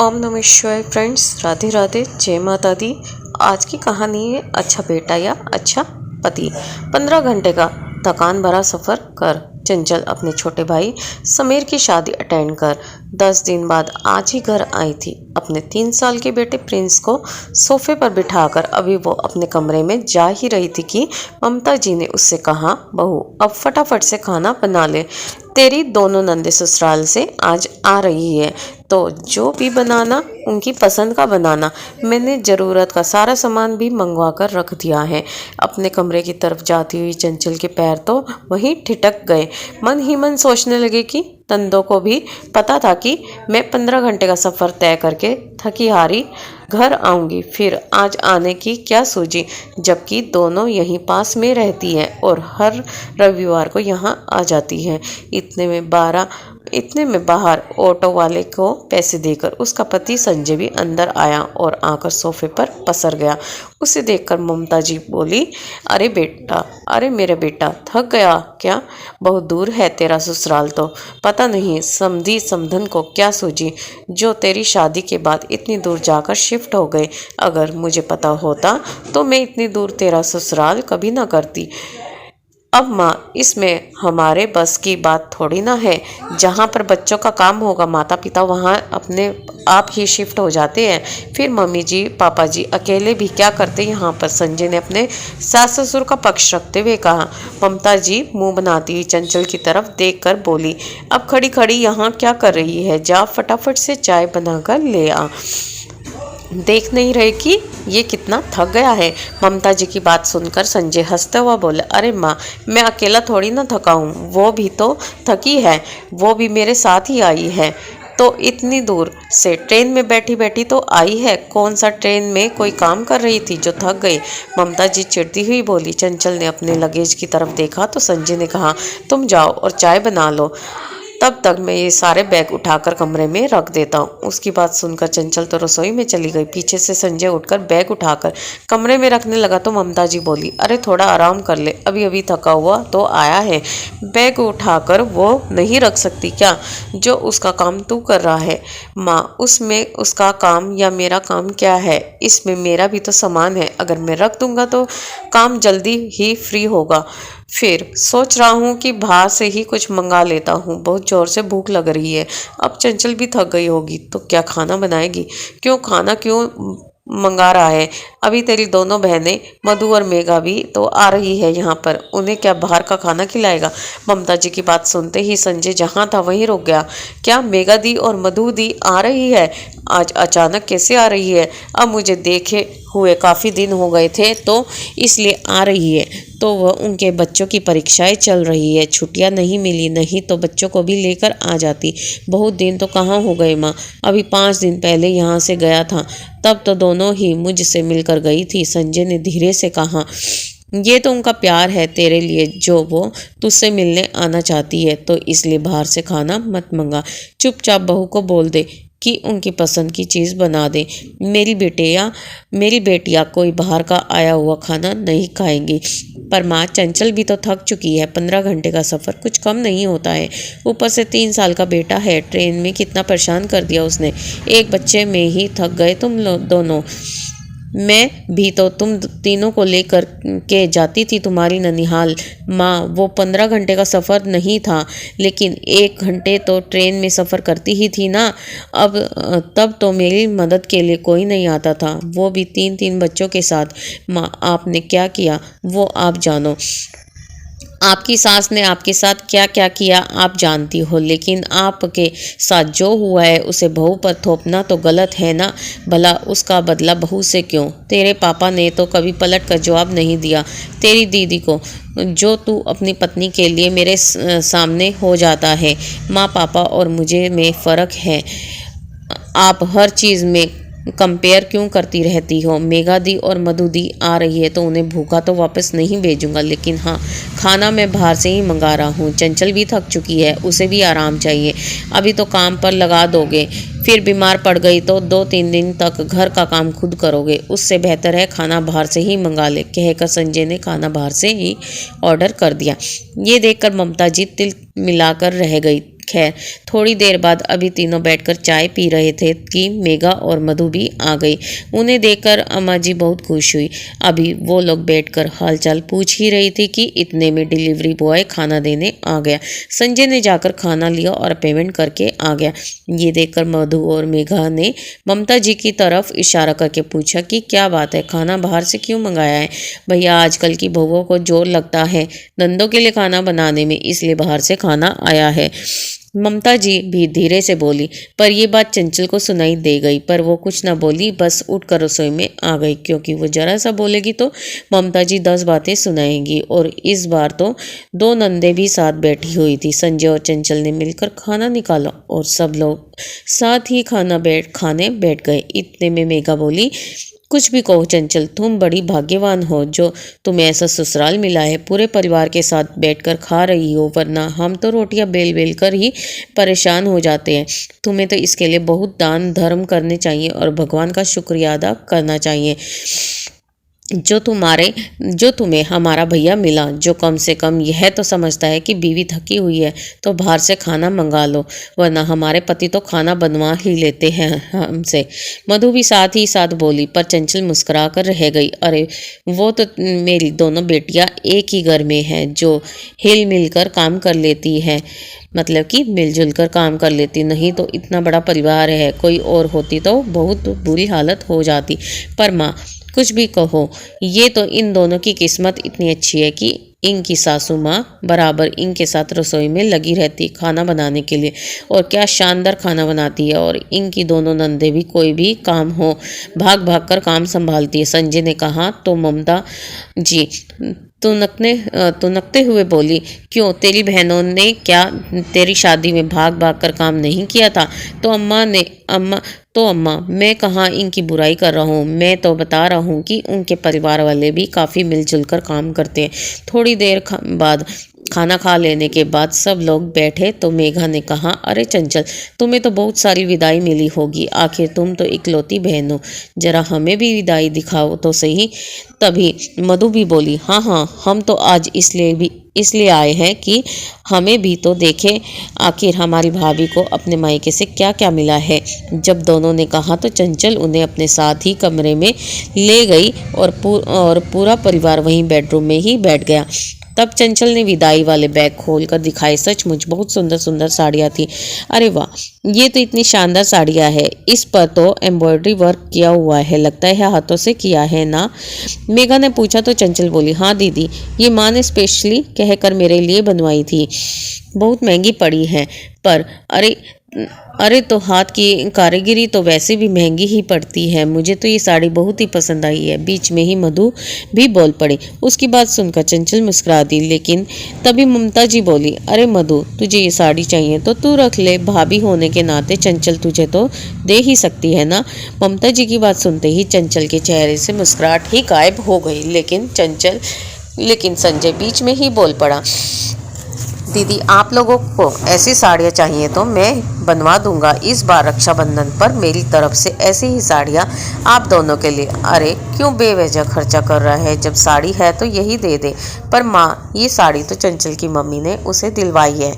ओम नमः शिवाय फ्रेंड्स, राधे राधे, जय माता दी। आज की कहानी है अच्छा बेटा या अच्छा पति। 15 घंटे का थकान भरा सफ़र कर चंचल अपने छोटे भाई समीर की शादी अटेंड कर 10 दिन बाद आज ही घर आई थी। अपने 3 साल के बेटे प्रिंस को सोफे पर बिठाकर अभी वो अपने कमरे में जा ही रही थी कि ममता जी ने उससे कहा, बहू अब फटाफट से खाना बना ले, तेरी दोनों नंदे ससुराल से आज आ रही है, तो जो भी बनाना उनकी पसंद का बनाना। मैंने ज़रूरत का सारा सामान भी मंगवा कर रख दिया है। अपने कमरे की तरफ जाती हुई चंचल के पैर तो वहीं ठिठक गए। मन ही मन सोचने लगे कि तंदों को भी पता था कि मैं 15 घंटे का सफ़र तय करके थकी हारी घर आऊंगी, फिर आज आने की क्या सूझी, जबकि दोनों यहीं पास में रहती हैं और हर रविवार को यहाँ आ जाती हैं। इतने में बाहर ऑटो वाले को पैसे देकर उसका पति संजय भी अंदर आया और आकर सोफे पर पसर गया। उसे देखकर ममता जी बोली, अरे मेरा बेटा थक गया क्या? बहुत दूर है तेरा ससुराल, तो पता नहीं समधी समधन को क्या सूझी जो तेरी शादी के बाद इतनी दूर जाकर शिफ्ट हो गए। अगर मुझे पता होता तो मैं इतनी दूर तेरा ससुराल कभी ना करती। अब माँ, इसमें हमारे बस की बात थोड़ी ना है। जहाँ पर बच्चों का काम होगा माता पिता वहाँ अपने आप ही शिफ्ट हो जाते हैं। फिर मम्मी जी पापा जी अकेले भी क्या करते यहाँ पर? संजय ने अपने सास ससुर का पक्ष रखते हुए कहा। ममता जी मुंह बनाती हुई चंचल की तरफ देखकर बोली, अब खड़ी खड़ी यहाँ क्या कर रही है? जा फटाफट से चाय बनाकर ले आ। देख नहीं रहे कि ये कितना थक गया है? ममता जी की बात सुनकर संजय हंसता हुआ बोले, अरे माँ, मैं अकेला थोड़ी ना थका हूँ, वो भी तो थकी है, वो भी मेरे साथ ही आई है। तो इतनी दूर से ट्रेन में बैठी बैठी तो आई है, कौन सा ट्रेन में कोई काम कर रही थी जो थक गई? ममता जी चिढ़ती हुई बोली। चंचल ने अपने लगेज की तरफ देखा तो संजय ने कहा, तुम जाओ और चाय बना लो, तब तक मैं ये सारे बैग उठाकर कमरे में रख देता हूँ। उसकी बात सुनकर चंचल तो रसोई में चली गई। पीछे से संजय उठकर बैग उठाकर कमरे में रखने लगा तो ममता जी बोली, अरे थोड़ा आराम कर ले, अभी अभी थका हुआ तो आया है, बैग उठाकर वो नहीं रख सकती क्या? जो उसका काम तू कर रहा है माँ, उसमें उसका काम या मेरा काम क्या है? इसमें मेरा भी तो सामान है, अगर मैं रख दूंगा तो काम जल्दी ही फ्री होगा। फिर सोच रहा हूँ कि बाहर से ही कुछ मंगा लेता हूँ, बहुत ज़ोर से भूख लग रही है। अब चंचल भी थक गई होगी तो क्या खाना बनाएगी? क्यों मंगा रहा है? अभी तेरी दोनों बहनें मधु और मेघा भी तो आ रही है यहाँ पर, उन्हें क्या बाहर का खाना खिलाएगा? ममता जी की बात सुनते ही संजय जहाँ था वहीं रुक गया। क्या मेघा दी और मधु दी आ रही है? आज अचानक कैसे आ रही है? अब मुझे देखे हुए काफ़ी दिन हो गए थे तो इसलिए आ रही है। तो वह उनके बच्चों की परीक्षाएं चल रही है, छुट्टियां नहीं मिली, नहीं तो बच्चों को भी लेकर आ जाती। बहुत दिन तो कहाँ हो गए माँ, अभी 5 दिन पहले यहाँ से गया था, तब तो दोनों ही मुझसे मिलकर गई थी। संजय ने धीरे से कहा, ये तो उनका प्यार है तेरे लिए, जो वो तुझसे मिलने आना चाहती है, तो इसलिए बाहर से खाना मत मंगा, चुपचाप बहू को बोल दे कि उनकी पसंद की चीज़ बना दे। मेरी बेटियाँ कोई बाहर का आया हुआ खाना नहीं खाएंगी। पर माँ, चंचल भी तो थक चुकी है, 15 घंटे का सफ़र कुछ कम नहीं होता है, ऊपर से 3 साल का बेटा है, ट्रेन में कितना परेशान कर दिया उसने, एक बच्चे में ही थक गए तुम लोग दोनों। मैं भी तो तुम तीनों को लेकर के जाती थी तुम्हारी ननिहाल माँ, वो 15 घंटे का सफ़र नहीं था, लेकिन 1 घंटे तो ट्रेन में सफ़र करती ही थी ना। अब तब तो मेरी मदद के लिए कोई नहीं आता था, वो भी 3-3 बच्चों के साथ। माँ, आपने क्या किया वो आप जानो, आपकी सास ने आपके साथ क्या क्या किया आप जानती हो, लेकिन आपके साथ जो हुआ है उसे बहू पर थोपना तो गलत है ना। भला उसका बदला बहू से क्यों? तेरे पापा ने तो कभी पलट कर जवाब नहीं दिया तेरी दीदी को, जो तू अपनी पत्नी के लिए मेरे सामने हो जाता है। माँ, पापा और मुझे में फ़र्क है, आप हर चीज़ में कंपेयर क्यों करती रहती हो? मेघा दी और मधु दी आ रही है तो उन्हें भूखा तो वापस नहीं भेजूंगा, लेकिन हाँ, खाना मैं बाहर से ही मंगा रहा हूँ। चंचल भी थक चुकी है, उसे भी आराम चाहिए। अभी तो काम पर लगा दोगे, फिर बीमार पड़ गई तो 2-3 दिन तक घर का काम खुद करोगे, उससे बेहतर है खाना बाहर से ही मंगा ले। कहकर संजय ने खाना बाहर से ही ऑर्डर कर दिया। ये देखकर ममता जी तिल मिलाकर रह गई खैर थोड़ी देर बाद अभी तीनों बैठकर चाय पी रहे थे कि मेघा और मधु भी आ गई। उन्हें देखकर अम्मा जी बहुत खुश हुई। अभी वो लोग बैठकर हालचाल पूछ ही रही थी कि इतने में डिलीवरी बॉय खाना देने आ गया। संजय ने जाकर खाना लिया और पेमेंट करके आ गया। ये देखकर मधु और मेघा ने ममता जी की तरफ इशारा करके पूछा कि क्या बात है, खाना बाहर से क्यों मंगाया है? भैया आजकल की बहुओं को जोर लगता है नंदों के लिए खाना बनाने में, इसलिए बाहर से खाना आया है। ममता जी भी धीरे से बोली, पर यह बात चंचल को सुनाई दे गई, पर वो कुछ न बोली, बस उठकर रसोई में आ गई, क्योंकि वो जरा सा बोलेगी तो ममता जी 10 बातें सुनाएंगी। और इस बार तो 2 नंदे भी साथ बैठी हुई थी। संजय और चंचल ने मिलकर खाना निकाला और सब लोग साथ ही खाने बैठ गए। इतने में मेघा बोली, कुछ भी कहो चंचल, तुम बड़ी भाग्यवान हो जो तुम्हें ऐसा ससुराल मिला है, पूरे परिवार के साथ बैठकर खा रही हो, वरना हम तो रोटियां बेल बेल कर ही परेशान हो जाते हैं। तुम्हें तो इसके लिए बहुत दान धर्म करने चाहिए और भगवान का शुक्रिया अदा करना चाहिए जो तुम्हें हमारा भैया मिला, जो कम से कम यह तो समझता है कि बीवी थकी हुई है तो बाहर से खाना मंगा लो, वरना हमारे पति तो खाना बनवा ही लेते हैं हमसे। मधु भी साथ ही साथ बोली, पर चंचल मुस्कुरा कर रह गई। अरे वो तो मेरी दोनों बेटियां एक ही घर में हैं, जो हिल मिल कर काम कर लेती है, मतलब कि मिलजुल कर काम कर लेती, नहीं तो इतना बड़ा परिवार है, कोई और होती तो बहुत बुरी हालत हो जाती। पर माँ कुछ भी कहो, ये तो इन दोनों की किस्मत इतनी अच्छी है कि इनकी सासू माँ बराबर इनके साथ रसोई में लगी रहती खाना बनाने के लिए, और क्या शानदार खाना बनाती है। और इनकी दोनों नंदे भी कोई भी काम हो भाग भाग कर काम संभालती है। संजय ने कहा तो ममता जी तुनकते हुए बोली, क्यों तेरी बहनों ने क्या तेरी शादी में भाग भाग कर काम नहीं किया था? तो अम्मा मैं कहाँ इनकी बुराई कर रहा हूँ, मैं तो बता रहा हूँ कि उनके परिवार वाले भी काफ़ी मिलजुल कर काम करते हैं। थोड़ी देर बाद खाना खा लेने के बाद सब लोग बैठे तो मेघा ने कहा, अरे चंचल, तुम्हें तो बहुत सारी विदाई मिली होगी, आखिर तुम तो इकलौती बहन हो, जरा हमें भी विदाई दिखाओ तो सही। तभी मधु भी बोली, हाँ हम तो आज इसलिए आए हैं कि हमें भी तो देखे आखिर हमारी भाभी को अपने मायके से क्या क्या मिला है। जब दोनों ने कहा तो चंचल उन्हें अपने साथ ही कमरे में ले गई और पूरा परिवार वहीं बेडरूम में ही बैठ गया। तब चंचल ने विदाई वाले बैग खोलकर दिखाए। सचमुच बहुत सुंदर सुंदर साड़ियाँ थी। अरे वाह, ये तो इतनी शानदार साड़ियाँ है, इस पर तो एम्ब्रॉयडरी वर्क किया हुआ है, लगता है हाथों से किया है ना? मेघा ने पूछा तो चंचल बोली, हाँ दीदी, ये माँ ने स्पेशली कहकर मेरे लिए बनवाई थी, बहुत महंगी पड़ी है, पर अरे तो हाथ की कारीगरी तो वैसे भी महंगी ही पड़ती है, मुझे तो ये साड़ी बहुत ही पसंद आई है। बीच में ही मधु भी बोल पड़ी। उसकी बात सुनकर चंचल मुस्कुरा दी, लेकिन तभी ममता जी बोली, अरे मधु, तुझे ये साड़ी चाहिए तो तू रख ले, भाभी होने के नाते चंचल तुझे तो दे ही सकती है ना। ममता जी की बात सुनते ही चंचल के चेहरे से मुस्कुराहट ही गायब हो गई। लेकिन संजय बीच में ही बोल पड़ा, दीदी आप लोगों को ऐसी साड़ियाँ चाहिए तो मैं बनवा दूंगा, इस बार रक्षाबंधन पर मेरी तरफ से ऐसी ही साड़ियाँ आप दोनों के लिए। अरे क्यों बेवजह खर्चा कर रहा है, जब साड़ी है तो यही दे दे। पर माँ, ये साड़ी तो चंचल की मम्मी ने उसे दिलवाई है,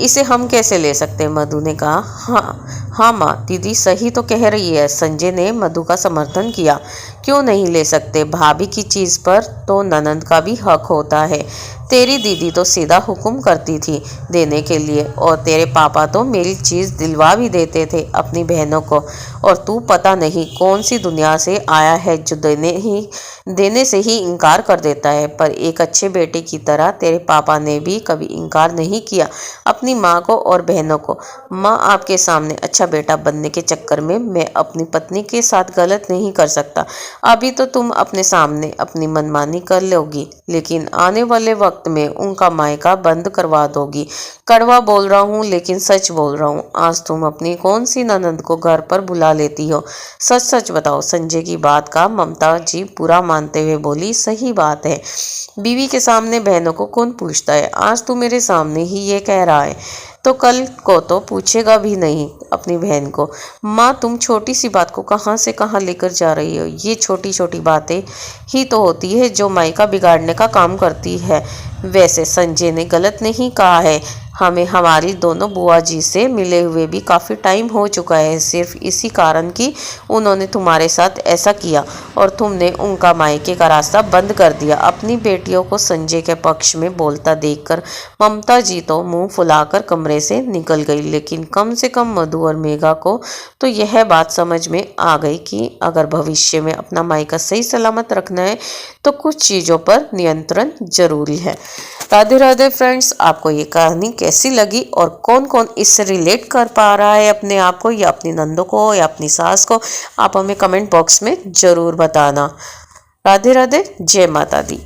इसे हम कैसे ले सकते हैं? मधु ने कहा। हाँ माँ, दीदी सही तो कह रही है। संजय ने मधु का समर्थन किया। क्यों नहीं ले सकते, भाभी की चीज़ पर तो ननंद का भी हक होता है। तेरी दीदी तो सीधा हुक्म करती थी देने के लिए, और तेरे पापा तो मेरी चीज़ दिलवा भी देते थे अपनी बहनों को, और तू पता नहीं कौन सी दुनिया से आया है जो देने से ही इनकार कर देता है। पर एक अच्छे बेटे की तरह तेरे पापा ने भी कभी इनकार नहीं किया अपनी माँ को और बहनों को। माँ, आपके सामने अच्छा बेटा बनने के चक्कर में मैं अपनी पत्नी के साथ गलत नहीं कर सकता। अभी तो तुम अपने सामने अपनी मनमानी कर लोगी, लेकिन आने वाले वक्त में उनका मायका बंद करवा दोगी। कड़वा बोल रहा हूँ लेकिन सच बोल रहा हूँ। आज तुम अपनी कौन सी ननंद को घर पर बुला लेती हो? सच सच बताओ। संजय की बात का ममता जी पूरा मानते हुए बोली, सही बात है, बीवी के सामने बहनों को कौन पूछता है? आज तू मेरे सामने ही ये कह रहा है तो कल को तो पूछेगा भी नहीं अपनी बहन को। माँ, तुम छोटी सी बात को कहाँ से कहाँ लेकर जा रही हो? ये छोटी छोटी बातें ही तो होती है जो मायका बिगाड़ने का काम करती है। वैसे संजय ने गलत नहीं कहा है, हमें हमारी दोनों बुआ जी से मिले हुए भी काफ़ी टाइम हो चुका है, सिर्फ इसी कारण कि उन्होंने तुम्हारे साथ ऐसा किया और तुमने उनका मायके का रास्ता बंद कर दिया। अपनी बेटियों को संजय के पक्ष में बोलता देखकर ममता जी तो मुंह फुलाकर कमरे से निकल गई, लेकिन कम से कम मधु और मेघा को तो यह बात समझ में आ गई कि अगर भविष्य में अपना मायका सही सलामत रखना है तो कुछ चीज़ों पर नियंत्रण जरूरी है। राधे राधे फ्रेंड्स, आपको ये कहानी कैसी लगी और कौन कौन इससे रिलेट कर पा रहा है अपने आप को या अपनी नंदों को या अपनी सास को, आप हमें कमेंट बॉक्स में ज़रूर बताना। राधे राधे, जय माता दी।